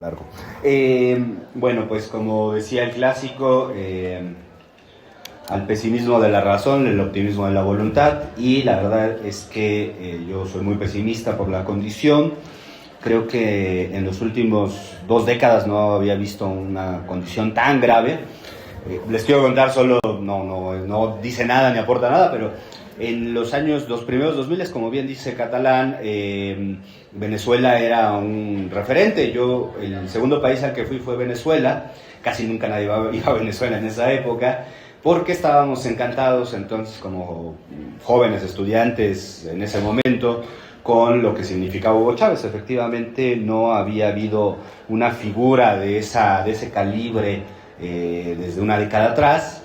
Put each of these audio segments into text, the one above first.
Largo. Bueno, pues como decía el clásico, al pesimismo de la razón, el optimismo de la voluntad, y la verdad es que yo soy muy pesimista por la condición. Creo que en los últimos 2 décadas no había visto una condición tan grave. Les quiero contar solo, no dice nada ni aporta nada, pero en los primeros 2000, como bien dice Catalán, Venezuela era un referente. El segundo país al que fui fue Venezuela. Casi nunca nadie iba a Venezuela en esa época, porque estábamos encantados entonces como jóvenes estudiantes en ese momento con lo que significaba Hugo Chávez. Efectivamente no había habido una figura de ese calibre desde una década atrás.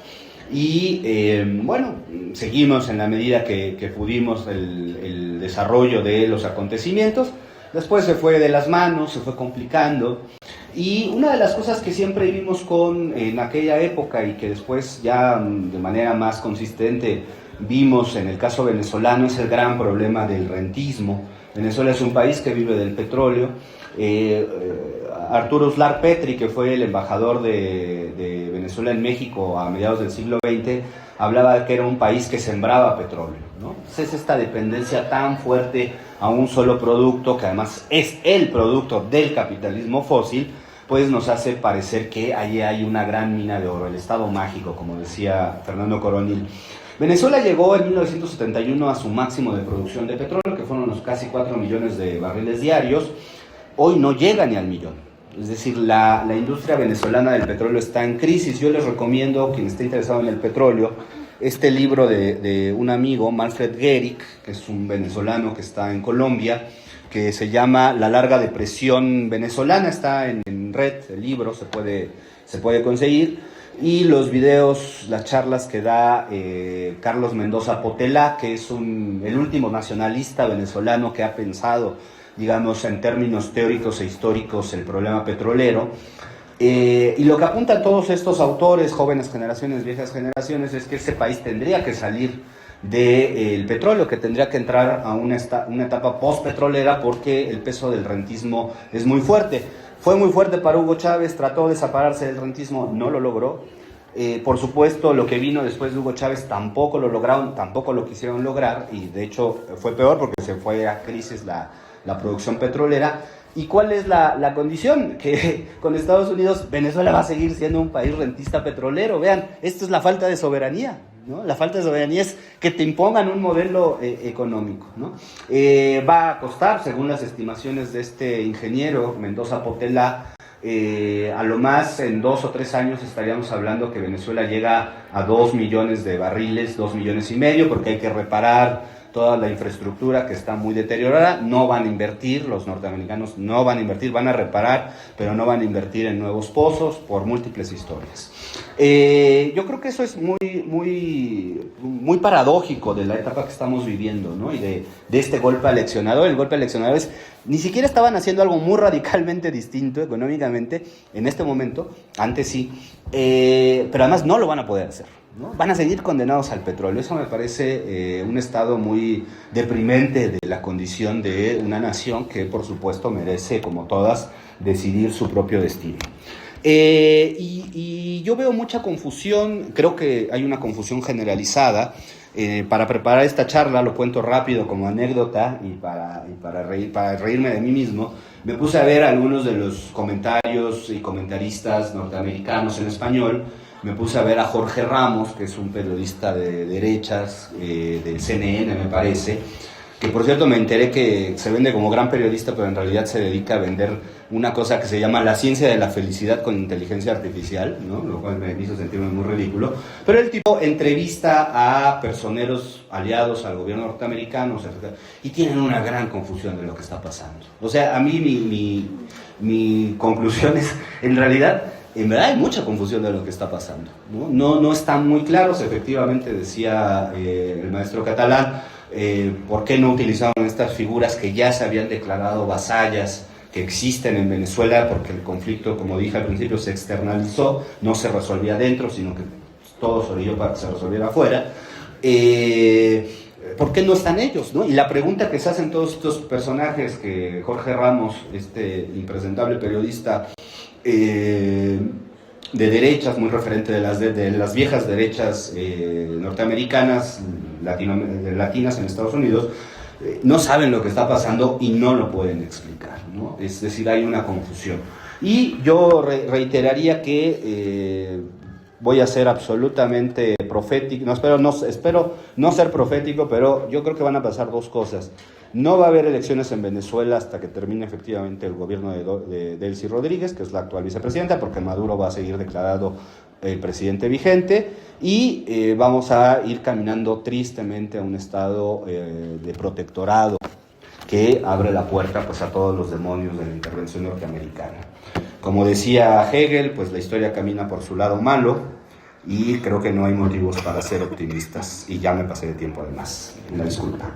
Y bueno, seguimos en la medida que pudimos el desarrollo de los acontecimientos. Después se fue de las manos, se fue complicando. Y una de las cosas que siempre vimos en aquella época y que después ya de manera más consistente vimos en el caso venezolano es el gran problema del rentismo. Venezuela es un país que vive del petróleo. Arturo Uslar Petri, que fue el embajador de Venezuela en México a mediados del siglo XX, hablaba de que era un país que sembraba petróleo, ¿no? Entonces, esta dependencia tan fuerte a un solo producto, que además es el producto del capitalismo fósil, pues nos hace parecer que allí hay una gran mina de oro, el estado mágico, como decía Fernando Coronil. Venezuela llegó en 1971 a su máximo de producción de petróleo, que fueron unos casi 4 millones de barriles diarios. Hoy no llega ni al millón. Es decir, la industria venezolana del petróleo está en crisis. Yo les recomiendo, quien esté interesado en el petróleo, este libro de un amigo, Manfred Gehrig, que es un venezolano que está en Colombia, que se llama La larga depresión venezolana. Está en red, el libro se puede conseguir. Y los videos, las charlas que da Carlos Mendoza Potela, que es el último nacionalista venezolano que ha pensado, digamos, en términos teóricos e históricos, el problema petrolero. Y lo que apuntan todos estos autores, jóvenes generaciones, viejas generaciones, es que ese país tendría que salir del petróleo, que tendría que entrar a una etapa post-petrolera, porque el peso del rentismo es muy fuerte. Fue muy fuerte para Hugo Chávez, trató de separarse del rentismo, no lo logró. Por supuesto, lo que vino después de Hugo Chávez tampoco lo lograron, tampoco lo quisieron lograr, y de hecho fue peor porque se fue a crisis la producción petrolera. ¿Y cuál es la condición? Que con Estados Unidos Venezuela va a seguir siendo un país rentista petrolero. Vean, esto es la falta de soberanía, ¿no? La falta de soberanía es que te impongan un modelo económico, ¿no? Va a costar, según las estimaciones de este ingeniero Mendoza Potela, a lo más en 2 o 3 años estaríamos hablando que Venezuela llega a 2 millones de barriles, 2,5 millones, porque hay que reparar toda la infraestructura que está muy deteriorada. No van a invertir, los norteamericanos no van a invertir, van a reparar, pero no van a invertir en nuevos pozos por múltiples historias. Yo creo que eso es muy paradójico de la etapa que estamos viviendo, ¿no? Y de este golpe aleccionador. El golpe aleccionador ni siquiera estaban haciendo algo muy radicalmente distinto económicamente en este momento, antes sí, pero además no lo van a poder hacer, ¿no? Van a seguir condenados al petróleo. Eso me parece un estado muy deprimente de la condición de una nación que, por supuesto, merece, como todas, decidir su propio destino. Y yo veo mucha confusión, creo que hay una confusión generalizada. Para preparar esta charla, lo cuento rápido como anécdota y para reírme de mí mismo, me puse a ver algunos de los comentarios y comentaristas norteamericanos en español. Me puse a ver a Jorge Ramos, que es un periodista de derechas, del CNN, me parece, que por cierto me enteré que se vende como gran periodista, pero en realidad se dedica a vender una cosa que se llama la ciencia de la felicidad con inteligencia artificial, ¿no? Lo cual me hizo sentirme muy ridículo. Pero el tipo entrevista a personeros aliados al gobierno norteamericano, y tienen una gran confusión de lo que está pasando. O sea, a mí mi conclusión es, en realidad hay mucha confusión de lo que está pasando, ¿no? No están muy claros. Efectivamente, decía el maestro Catalán, ¿por qué no utilizaron estas figuras que ya se habían declarado vasallas, que existen en Venezuela? Porque el conflicto, como dije al principio, se externalizó, no se resolvía adentro, sino que todo se orilló para que se resolviera afuera. ¿por qué no están ellos, no? Y la pregunta que se hacen todos estos personajes, que Jorge Ramos, este impresentable periodista de derechas, muy referente de las viejas derechas norteamericanas, latinas en Estados Unidos, no saben lo que está pasando y no lo pueden explicar, ¿no? Es decir, hay una confusión. Y yo reiteraría que voy a ser absolutamente profético, espero no ser profético, pero yo creo que van a pasar dos cosas. No va a haber elecciones en Venezuela hasta que termine efectivamente el gobierno de Delcy Rodríguez, que es la actual vicepresidenta, porque Maduro va a seguir declarado el presidente vigente, y vamos a ir caminando tristemente a un estado de protectorado que abre la puerta pues a todos los demonios de la intervención norteamericana. Como decía Hegel, pues la historia camina por su lado malo y creo que no hay motivos para ser optimistas, y ya me pasé de tiempo además. Una disculpa.